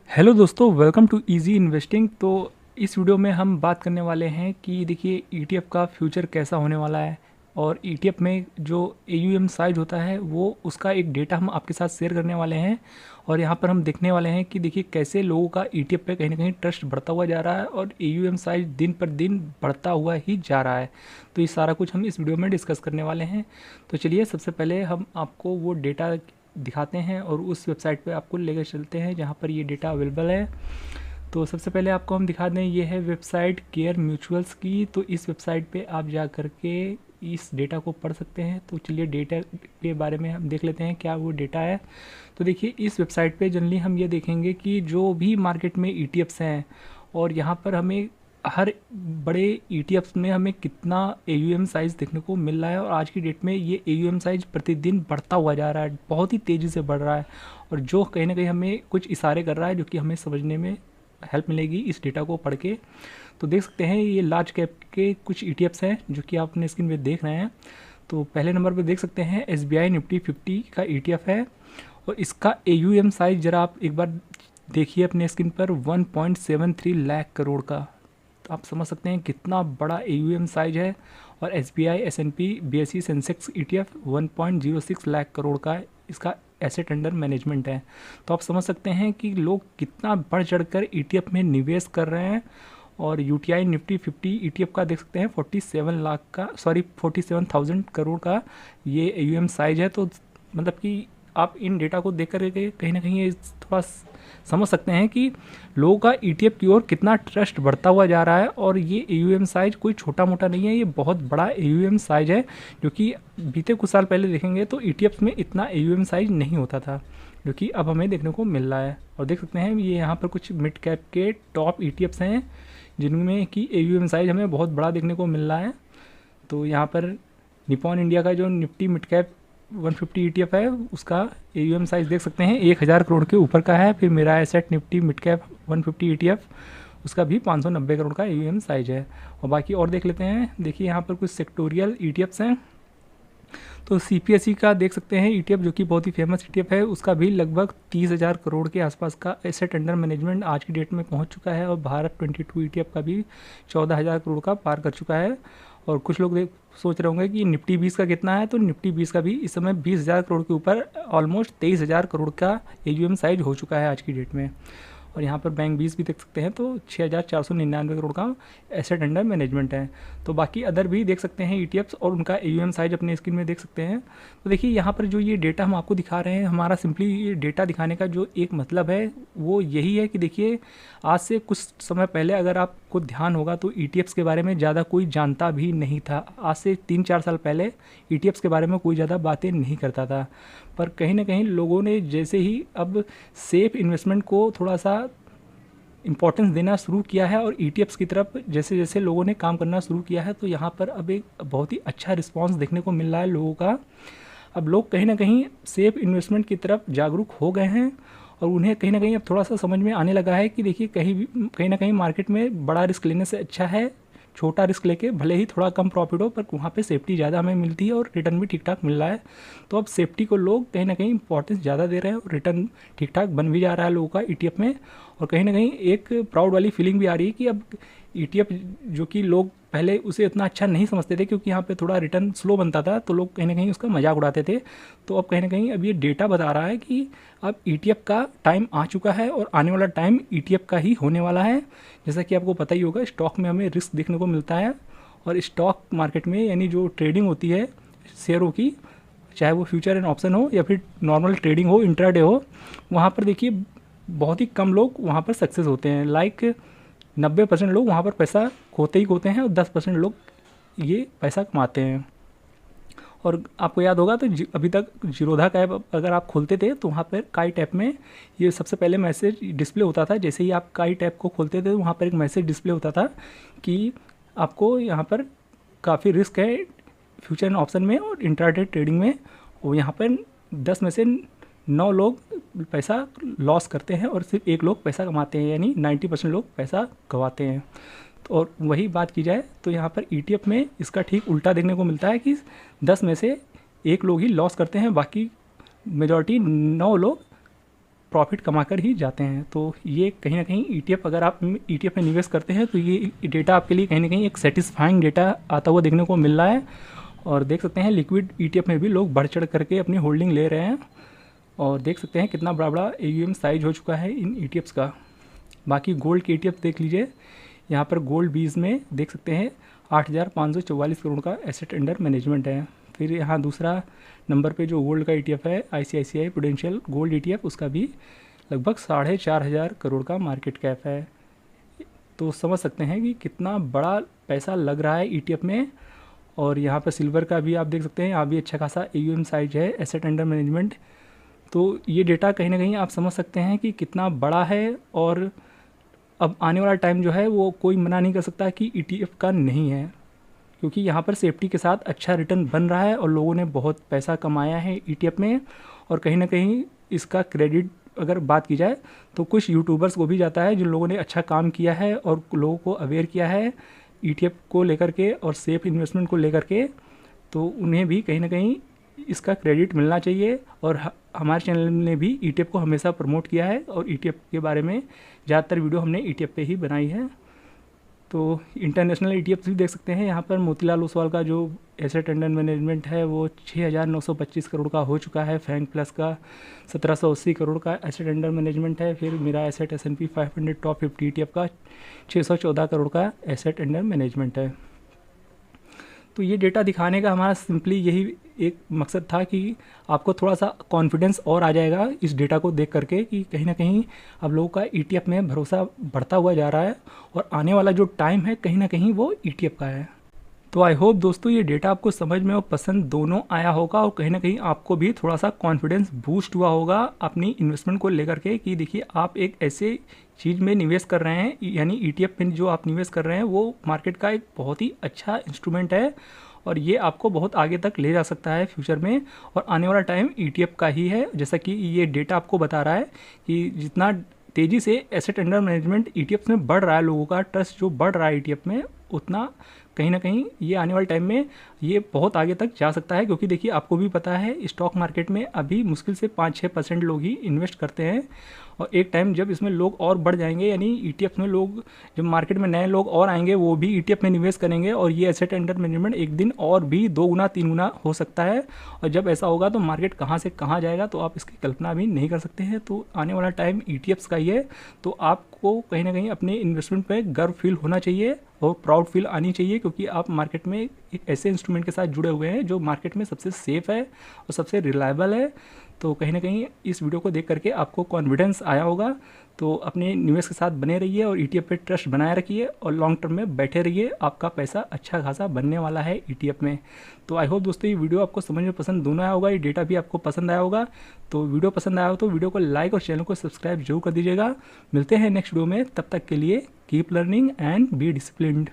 Hello दोस्तों, welcome to easy investing. तो इस वीडियो में हम बात करने वाले हैं कि देखिए ईटीएफ का फ्यूचर कैसा होने वाला है और ईटीएफ में जो एयूएम साइज होता है वो उसका एक डेटा हम आपके साथ शेयर करने वाले हैं। और यहाँ पर हम देखने वाले हैं कि देखिए कैसे लोगों का ईटीएफ पे कहीं ना कहीं ट्रस्ट बढ़ता हुआ जा रहा है और एयूएम साइज दिन पर दिन बढ़ता हुआ ही जा रहा है। तो ये सारा कुछ हम इस वीडियो में डिस्कस करने वाले हैं। तो चलिए सबसे पहले हम आपको वो डेटा दिखाते हैं और उस वेबसाइट पे आपको लेकर चलते हैं जहाँ पर ये डेटा अवेलेबल है। तो सबसे पहले आपको हम दिखा दें, ये है वेबसाइट केयर म्यूचुअल्स की। तो इस वेबसाइट पे आप जा कर के इस डेटा को पढ़ सकते हैं। तो चलिए डेटा के बारे में हम देख लेते हैं क्या वो डेटा है। तो देखिए इस वेबसाइट पे जनरली हम ये देखेंगे कि जो भी मार्केट में ईटीएफ्स हैं और यहाँ पर हमें हर बड़े ईटीएफ्स में हमें कितना एयूएम साइज़ देखने को मिल रहा है। और आज की डेट में ये एयूएम साइज़ प्रतिदिन बढ़ता हुआ जा रहा है, बहुत ही तेज़ी से बढ़ रहा है और जो कहीं ना कहीं हमें कुछ इशारे कर रहा है जो कि हमें समझने में हेल्प मिलेगी इस डेटा को पढ़ के। तो देख सकते हैं ये लार्ज कैप के कुछ ईटीएफ्स हैं जो कि आप अपने स्क्रीन पे देख रहे हैं। तो पहले नंबर पर देख सकते हैं एसबीआई निफ्टी 50 का ईटीएफ है और इसका एयूएम साइज जरा आप एक बार देखिए अपने स्क्रीन पर 1.73 लाख करोड़ का। तो आप समझ सकते हैं कितना बड़ा एयूएम साइज है। और SBI S&P BSE Sensex ETF 1.06 lakh crore का इसका एसेट अंडर मैनेजमेंट है। तो आप समझ सकते हैं कि लोग कितना बढ़ चढ़कर ईटीएफ में निवेश कर रहे हैं। और यूटीआई निफ्टी 50 ईटीएफ का देख सकते हैं 47,000 करोड़ का ये एयूएम साइज है। तो मतलब कि आप इन डेटा को देख कर के कहीं ना कहीं ये थोड़ा समझ सकते हैं कि लोगों का ईटीएफ की ओर कितना ट्रस्ट बढ़ता हुआ जा रहा है। और ये एयूएम साइज कोई छोटा मोटा नहीं है, ये बहुत बड़ा एयूएम साइज है जो कि बीते कुछ साल पहले देखेंगे तो ईटीएफ में इतना एयूएम साइज नहीं होता था, जो कि अब हमें देखने को मिल रहा है। और देख सकते हैं ये यहाँ पर कुछ मिड कैप के टॉप ईटीएफ्स हैं जिनमें कि एयूएम साइज हमें बहुत बड़ा देखने को मिल रहा है। तो यहाँ पर निपॉन इंडिया का जो निफ्टी मिड कैप 150 ईटीएफ है उसका एयूएम साइज देख सकते हैं 1000 करोड़ के ऊपर का है। फिर मेरा asset Nifty mid cap 150 ETF उसका भी 590 करोड़ का एयूएम साइज है। और बाकी और देख लेते हैं। देखिए यहाँ पर कुछ सेक्टोरियल ईटीएफ्स हैं। तो सीपीएसई का देख सकते हैं ईटीएफ जो कि बहुत ही फेमस ईटीएफ है, उसका भी लगभग 30,000 करोड़ के आसपास का एसेट अंडर मैनेजमेंट आज की डेट में पहुंच चुका है। और भारत 22 ईटीएफ का भी 14,000 करोड़ का पार कर चुका है। और कुछ लोग सोच रहे होंगे कि निफ्टी 20 का कितना है, तो निफ्टी 20 का भी इस समय 20,000 करोड़ के ऊपर ऑलमोस्ट 23,000 करोड़ का एयूएम साइज हो चुका है आज की डेट में। और यहाँ पर बैंक 20 भी देख सकते हैं तो 6,499 करोड़ का एसेट अंडर मैनेजमेंट है। तो बाकी अदर भी देख सकते हैं ईटीएफ्स और उनका एयूएम साइज अपने स्क्रीन में देख सकते हैं। तो देखिए यहाँ पर जो ये डेटा हम आपको दिखा रहे हैं, हमारा सिंपली ये डेटा दिखाने का जो एक मतलब है वो यही है कि देखिए आज से कुछ समय पहले अगर आपको ध्यान होगा तो ईटीएफ्स के बारे में ज़्यादा कोई जानता भी नहीं था। आज से 3-4 साल पहले ईटीएफ्स के बारे में कोई ज़्यादा बातें नहीं करता था। पर कहीं ना कहीं लोगों ने जैसे ही अब सेफ इन्वेस्टमेंट को थोड़ा सा इम्पोर्टेंस देना शुरू किया है और ईटीएफ्स की तरफ जैसे जैसे लोगों ने काम करना शुरू किया है, तो यहाँ पर अब एक बहुत ही अच्छा रिस्पांस देखने को मिल रहा है लोगों का। अब लोग कहीं ना कहीं सेफ इन्वेस्टमेंट की तरफ जागरूक हो गए हैं और उन्हें कहीं ना कहीं अब थोड़ा सा समझ में आने लगा है कि देखिए कहीं ना कहीं मार्केट में बड़ा रिस्क लेने से अच्छा है छोटा रिस्क लेके भले ही थोड़ा कम प्रॉफिट हो पर वहाँ पे सेफ्टी ज़्यादा हमें मिलती है और रिटर्न भी ठीक ठाक मिल रहा है। तो अब सेफ्टी को लोग कहीं ना कहीं इंपॉर्टेंस ज़्यादा दे रहे हैं और रिटर्न ठीक ठाक बन भी जा रहा है लोगों का ईटीएफ में। और कहीं ना कहीं एक प्राउड वाली फीलिंग भी आ रही है कि अब ईटीएफ जो कि लोग पहले उसे इतना अच्छा नहीं समझते थे क्योंकि यहाँ पे थोड़ा रिटर्न स्लो बनता था तो लोग कहीं ना कहीं उसका मजाक उड़ाते थे। तो अब कहीं ना कहीं अब ये डेटा बता रहा है कि अब ईटीएफ का टाइम आ चुका है और आने वाला टाइम ईटीएफ का ही होने वाला है। जैसा कि आपको पता ही होगा स्टॉक में हमें रिस्क देखने को मिलता है और स्टॉक मार्केट में यानी जो ट्रेडिंग होती है शेयरों की, चाहे वो फ्यूचर एंड ऑप्शन हो या फिर नॉर्मल ट्रेडिंग हो इंट्राडे हो, वहाँ पर देखिए बहुत ही कम लोग वहाँ पर सक्सेस होते हैं। लाइक 90% लोग वहाँ पर पैसा खोते ही खोते हैं और 10% लोग ये पैसा कमाते हैं। और आपको याद होगा तो अभी तक जीरोधा का ऐप अगर आप खोलते थे तो वहाँ पर काइट ऐप में ये सबसे पहले मैसेज डिस्प्ले होता था। जैसे ही आप काइट ऐप को खोलते थे तो वहाँ पर एक मैसेज डिस्प्ले होता था कि आपको यहाँ पर काफ़ी रिस्क है फ्यूचर एंड ऑप्शन में और इंट्राडे ट्रेडिंग में। और यहाँ पर 10 में से 9 लोग पैसा लॉस करते हैं और सिर्फ 1 लोग पैसा कमाते हैं, यानी 90% लोग पैसा गंवाते हैं। और वही बात की जाए तो यहाँ पर ईटीएफ में इसका ठीक उल्टा देखने को मिलता है कि 10 में से 1 लोग ही लॉस करते हैं, बाकी मेजॉरिटी 9 लोग प्रॉफिट कमा कर ही जाते हैं। तो ये कहीं ना कहीं ETF, अगर आप ETF में निवेश करते हैं तो ये डेटा आपके लिए कहीं ना कहीं एक सेटिस्फाइंग डेटा आता हुआ देखने को मिल रहा है। और देख सकते हैं लिक्विड ETF में भी लोग बढ़ चढ़ करके अपनी होल्डिंग ले रहे हैं, और देख सकते हैं कितना बड़ा बड़ा AUM साइज हो चुका है इन ETFs का। बाकी गोल्ड के ETF देख लीजिए, यहाँ पर गोल्ड बीज में देख सकते हैं 8,544 करोड़ का एसेट अंडर मैनेजमेंट है। फिर यहाँ दूसरा नंबर पे जो गोल्ड का ETF है ICICI प्रूडेंशियल गोल्ड ETF, उसका भी लगभग 4,500 करोड़ का मार्केट कैप है। तो समझ सकते हैं कि कितना बड़ा पैसा लग रहा है ETF में। और यहाँ पर सिल्वर का भी आप देख सकते हैं, यहाँ भी अच्छा खासा AUM साइज है, एसेट अंडर मैनेजमेंट। तो ये डेटा कहीं ना कहीं आप समझ सकते हैं कि कितना बड़ा है। और अब आने वाला टाइम जो है वो कोई मना नहीं कर सकता कि ETF का नहीं है, क्योंकि यहाँ पर सेफ्टी के साथ अच्छा रिटर्न बन रहा है और लोगों ने बहुत पैसा कमाया है ETF में। और कहीं ना कहीं इसका क्रेडिट अगर बात की जाए तो कुछ यूट्यूबर्स को भी जाता है, जिन लोगों ने अच्छा काम किया है और लोगों को अवेयर किया है ETF को लेकर के और सेफ इन्वेस्टमेंट को लेकर के। तो उन्हें भी कहीं ना कहीं इसका क्रेडिट मिलना चाहिए। और हमारे चैनल ने भी ETF को हमेशा प्रमोट किया है, और ETF के बारे में ज़्यादातर वीडियो हमने ETF पे ही बनाई है। तो इंटरनेशनल ETF भी देख सकते हैं, यहाँ पर मोतीलाल ओसवाल का जो एसेट अंडर मैनेजमेंट है वो 6,925 करोड़ का हो चुका है। फैंग प्लस का 1,780 करोड़ का एसेट अंडर मैनेजमेंट है। फिर मेरा एसेट S&P 500 टॉप 50 ETF का 614 करोड़ का एसेट अंडर मैनेजमेंट है। तो ये डेटा दिखाने का हमारा सिंपली यही एक मकसद था कि आपको थोड़ा सा कॉन्फिडेंस और आ जाएगा इस डेटा को देख करके कि कहीं ना कहीं अब लोगों का ETF में भरोसा बढ़ता हुआ जा रहा है, और आने वाला जो टाइम है कहीं ना कहीं वो ETF का है। तो आई होप दोस्तों ये डेटा आपको समझ में और पसंद दोनों आया होगा, और कहीं ना कहीं आपको भी थोड़ा सा कॉन्फिडेंस बूस्ट हुआ होगा अपनी इन्वेस्टमेंट को लेकर के कि देखिए आप एक ऐसे चीज़ में निवेश कर रहे हैं, यानी ETF में जो आप निवेश कर रहे हैं वो मार्केट का एक बहुत ही अच्छा इंस्ट्रूमेंट है, और ये आपको बहुत आगे तक ले जा सकता है फ्यूचर में। और आने वाला टाइम ETF का ही है, जैसा कि ये डेटा आपको बता रहा है कि जितना तेज़ी से एसेट अंडर मैनेजमेंट ETF में बढ़ रहा है, लोगों का ट्रस्ट जो बढ़ रहा है ETF में, उतना कहीं ना कहीं ये आने वाले टाइम में ये बहुत आगे तक जा सकता है। क्योंकि देखिए आपको भी पता है स्टॉक मार्केट में अभी मुश्किल से 5-6% लोग ही इन्वेस्ट करते हैं, और एक टाइम जब इसमें लोग और बढ़ जाएंगे, यानी ETF में लोग जब मार्केट में नए लोग और आएंगे वो भी ETF में निवेश करेंगे, और ये एसेट अंडर मैनेजमेंट एक दिन और भी 2 गुना 3 गुना हो सकता है। और जब ऐसा होगा तो मार्केट कहाँ से कहाँ जाएगा तो आप इसकी कल्पना भी नहीं कर सकते हैं। तो आने वाला टाइम ETFs का ही है। तो आपको कहीं ना कहीं अपने इन्वेस्टमेंट पर गर्व फील होना चाहिए और प्राउड फील आनी चाहिए, क्योंकि आप मार्केट में एक ऐसे इंस्ट्रूमेंट के साथ जुड़े हुए हैं जो मार्केट में सबसे सेफ है और सबसे रिलायबल है। तो कहीं ना कहीं इस वीडियो को देख करके आपको कॉन्फिडेंस आया होगा। तो अपने निवेश के साथ बने रहिए और ETF पे ट्रस्ट बनाए रखिए और लॉन्ग टर्म में बैठे रहिए, आपका पैसा अच्छा खासा बनने वाला है ETF में। तो आई होप दोस्तों ये वीडियो आपको समझ में पसंद दोनों आया होगा, ये डेटा भी आपको पसंद आया होगा। तो वीडियो पसंद आया हो तो वीडियो को लाइक और चैनल को सब्सक्राइब जरूर कर दीजिएगा। मिलते हैं नेक्स्ट वीडियो में, तब तक के लिए keep learning and be disciplined.